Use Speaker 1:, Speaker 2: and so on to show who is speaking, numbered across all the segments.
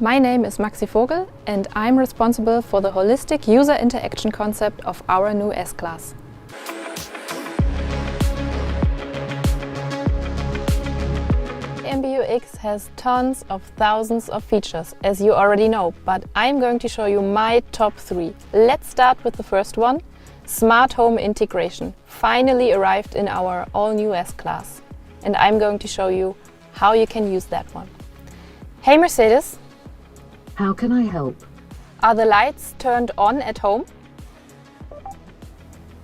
Speaker 1: My name is Maxi Vogel and I'm responsible for the holistic user interaction concept of our new S-Class. MBUX has tons of thousands of features, as you already know, but I'm going to show you my top 3. Let's start with the first one. Smart home integration finally arrived in our all-new S-Class, and I'm going to show you how you can use that one. Hey Mercedes!
Speaker 2: How can I help?
Speaker 1: Are the lights turned on at home?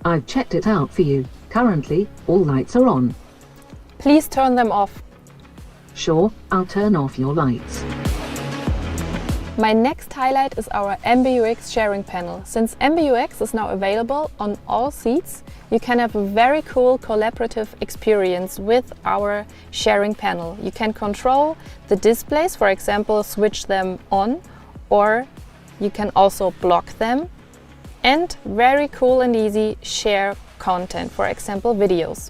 Speaker 2: I've checked it out for you. Currently, all lights are on.
Speaker 1: Please turn them off.
Speaker 2: Sure, I'll turn off your lights.
Speaker 1: My next highlight is our MBUX sharing panel. Since MBUX is now available on all seats, you can have a very cool collaborative experience with our sharing panel. You can control the displays, for example, switch them on, or you can also block them. And very cool and easy, share content, for example, videos.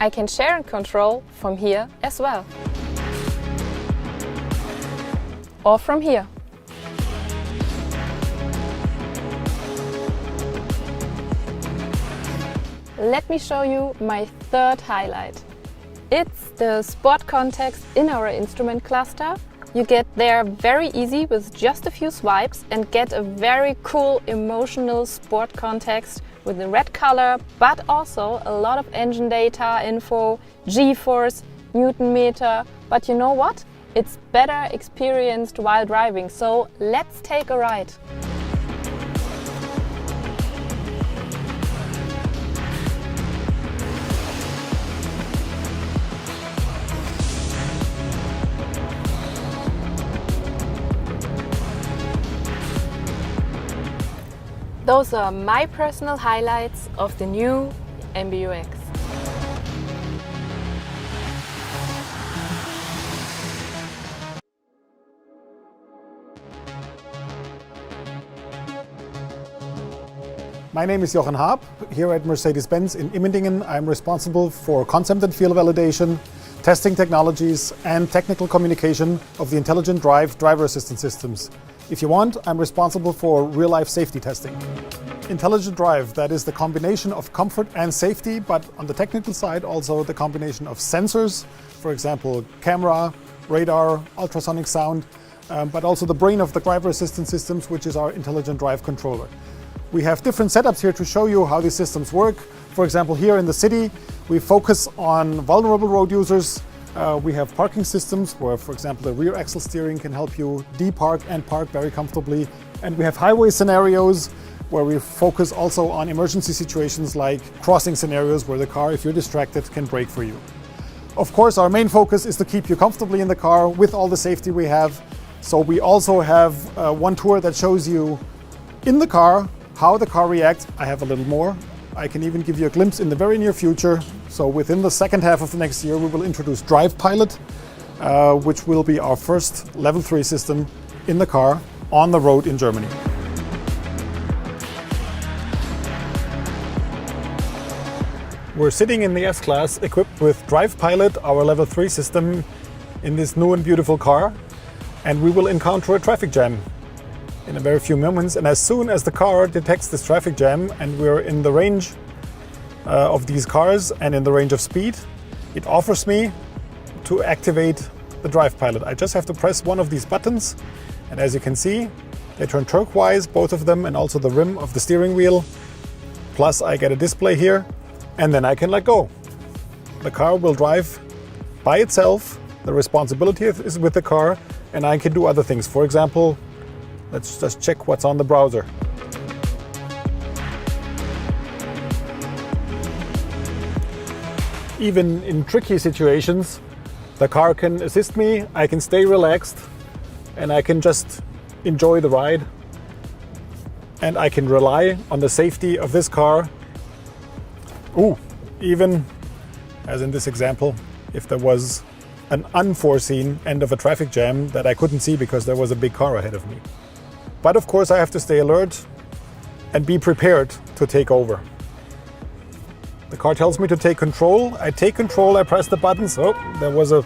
Speaker 1: I can share and control from here as well. Or from here. Let me show you my third highlight. It's the sport context in our instrument cluster. You get there very easy with just a few swipes and get a very cool emotional sport context with the red color, but also a lot of engine data, info, G-force, Newton meter. But you know what? It's better experienced while driving, so let's take a ride. Those are my personal highlights of the new MBUX.
Speaker 3: My name is Jochen Haab. Here at Mercedes-Benz in Immendingen, I'm responsible for concept and field validation, testing technologies, and technical communication of the intelligent driver assistance systems. If you want, I'm responsible for real-life safety testing. Intelligent drive, that is the combination of comfort and safety, but on the technical side also the combination of sensors, for example, camera, radar, ultrasonic sound, but also the brain of the driver assistance systems, which is our intelligent drive controller. We have different setups here to show you how these systems work. For example, here in the city, we focus on vulnerable road users. We have parking systems where, for example, the rear axle steering can help you depark and park very comfortably. And we have highway scenarios where we focus also on emergency situations like crossing scenarios where the car, if you're distracted, can brake for you. Of course, our main focus is to keep you comfortably in the car with all the safety we have. So we also have one tour that shows you in the car how the car reacts. I have a little more. I can even give you a glimpse in the very near future. So within the second half of the next year, we will introduce Drive Pilot, which will be our first level 3 system in the car on the road in Germany. We're sitting in the S-Class equipped with Drive Pilot, our level 3 system, in this new and beautiful car. And we will encounter a traffic jam in a very few moments, and as soon as the car detects this traffic jam and we're in the range of these cars and in the range of speed, it offers me to activate the Drive Pilot. I just have to press one of these buttons, and as you can see, they turn turquoise, both of them, and also the rim of the steering wheel. Plus I get a display here, and then I can let go. The car will drive by itself. The responsibility is with the car, and I can do other things. For example, let's just check what's on the browser. Even in tricky situations, the car can assist me, I can stay relaxed, and I can just enjoy the ride. And I can rely on the safety of this car. Even, as in this example, if there was an unforeseen end of a traffic jam that I couldn't see because there was a big car ahead of me. But of course I have to stay alert and be prepared to take over. The car tells me to take control. I take control, I press the buttons. Oh, there was a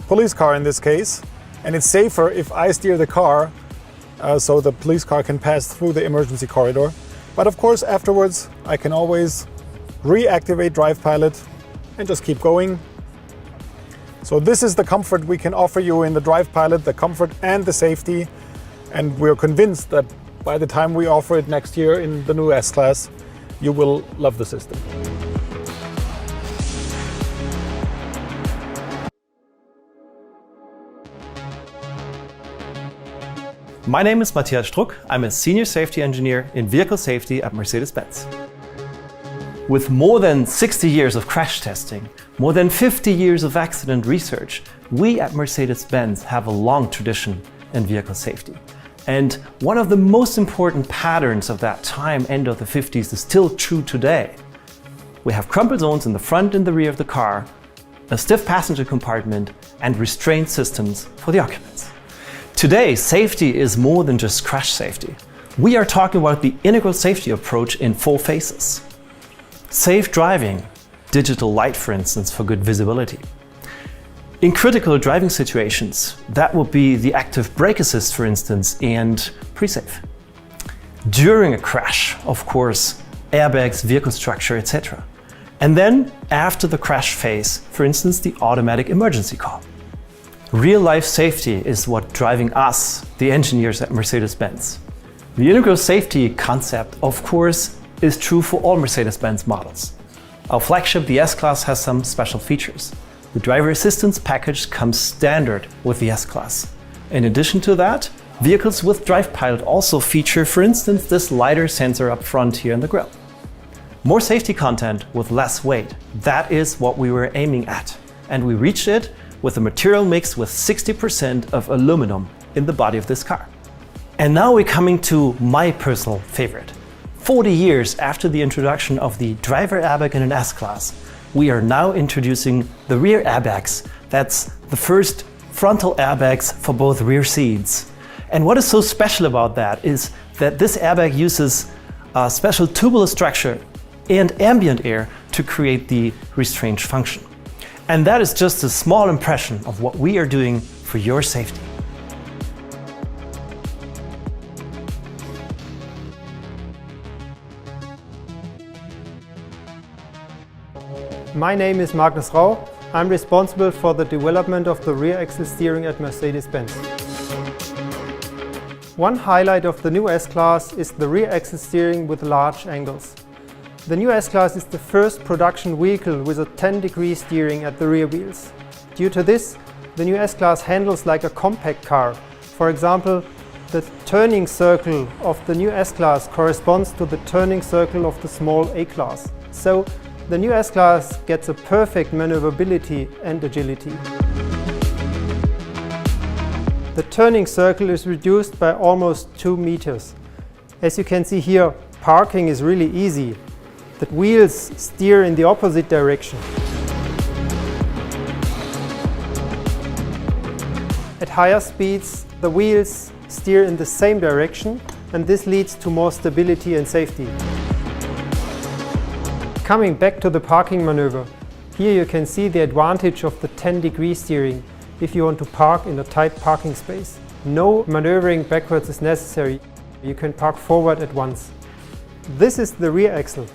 Speaker 3: police car in this case. and it's safer if I steer the car so the police car can pass through the emergency corridor. But of course, afterwards, I can always reactivate Drive Pilot and just keep going. So this is the comfort we can offer you in the Drive Pilot, the comfort and the safety. And we're convinced that by the time we offer it next year in the new S-Class, you will love the system.
Speaker 4: My name is Matthias Struck. I'm a senior safety engineer in vehicle safety at Mercedes-Benz. With more than 60 years of crash testing, more than 50 years of accident research, we at Mercedes-Benz have a long tradition in vehicle safety. And one of the most important patterns of that time, end of the 50s, is still true today. We have crumple zones in the front and the rear of the car, a stiff passenger compartment, and restraint systems for the occupants. Today, safety is more than just crash safety. We are talking about the integral safety approach in 4 phases. Safe driving, digital light for instance for good visibility. In critical driving situations, that would be the active brake assist for instance and pre-safe. During a crash, of course, airbags, vehicle structure, etc. And then after the crash phase, for instance the automatic emergency call. Real-life safety is what driving us, the engineers at Mercedes-Benz. The integral safety concept, of course, is true for all Mercedes-Benz models. Our flagship, the S-Class, has some special features. The driver assistance package comes standard with the S-Class. In addition to that, vehicles with Drive Pilot also feature, for instance, this LiDAR sensor up front here in the grille. More safety content with less weight. That is what we were aiming at. And we reached it with a material mix with 60% of aluminum in the body of this car. And now we're coming to my personal favorite. 40 years after the introduction of the driver airbag in an S-Class, we are now introducing the rear airbags. That's the first frontal airbags for both rear seats. And what is so special about that is that this airbag uses a special tubular structure and ambient air to create the restraint function. And that is just a small impression of what we are doing for your safety.
Speaker 5: My name is Magnus Rau. I'm responsible for the development of the rear axle steering at Mercedes-Benz. One highlight of the new S-Class is the rear axle steering with large angles. The new S-Class is the first production vehicle with a 10-degree steering at the rear wheels. Due to this, the new S-Class handles like a compact car. For example, the turning circle of the new S-Class corresponds to the turning circle of the small A-Class. So, the new S-Class gets a perfect maneuverability and agility. The turning circle is reduced by almost 2 meters. As you can see here, parking is really easy. The wheels steer in the opposite direction. At higher speeds, the wheels steer in the same direction, and this leads to more stability and safety. Coming back to the parking maneuver, here you can see the advantage of the 10-degree steering if you want to park in a tight parking space. No maneuvering backwards is necessary. You can park forward at once. This is the rear axle,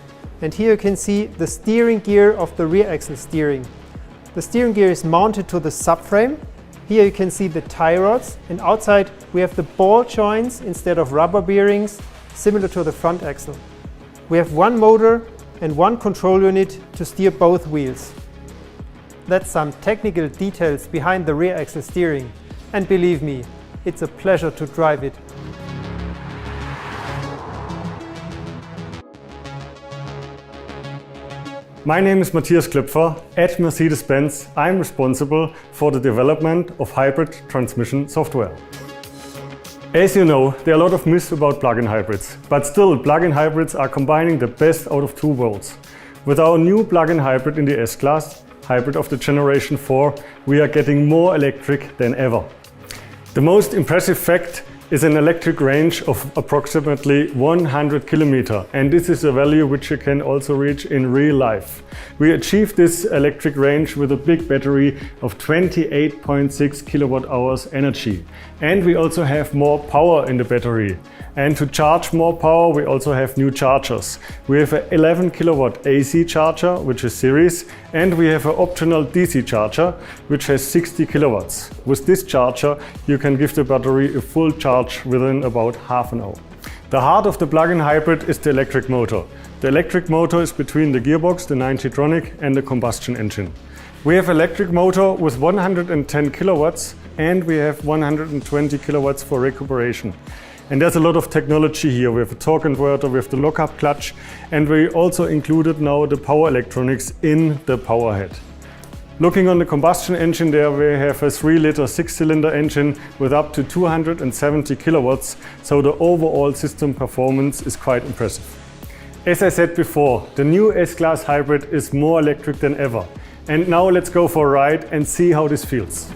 Speaker 5: and here you can see the steering gear of the rear axle steering. The steering gear is mounted to the subframe. Here you can see the tie rods, and outside we have the ball joints instead of rubber bearings, similar to the front axle. We have one motor and one control unit to steer both wheels. That's some technical details behind the rear axle steering, and believe me, it's a pleasure to drive it.
Speaker 6: My name is Matthias Klöpfer. At Mercedes-Benz, I'm responsible for the development of hybrid transmission software. As you know, there are a lot of myths about plug-in hybrids, but still plug-in hybrids are combining the best out of 2 worlds. With our new plug-in hybrid in the S-Class, hybrid of the Generation 4, we are getting more electric than ever. The most impressive fact is an electric range of approximately 100 kilometers, and this is a value which you can also reach in real life. We achieved this electric range with a big battery of 28.6 kilowatt hours energy, and we also have more power in the battery. And to charge more power, we also have new chargers. We have an 11 kilowatt AC charger, which is series, and we have an optional DC charger, which has 60 kilowatts. With this charger, you can give the battery a full charge within about half an hour. The heart of the plug-in hybrid is the electric motor. The electric motor is between the gearbox, the 9-Tronic, and the combustion engine. We have electric motor with 110 kilowatts, and we have 120 kilowatts for recuperation. And there's a lot of technology here. We have a torque inverter, we have the lockup clutch, and we also included now the power electronics in the power head. Looking on the combustion engine, there we have a 3-liter 6-cylinder engine with up to 270 kilowatts, so the overall system performance is quite impressive. As I said before, the new S-Class hybrid is more electric than ever. And now let's go for a ride and see how this feels.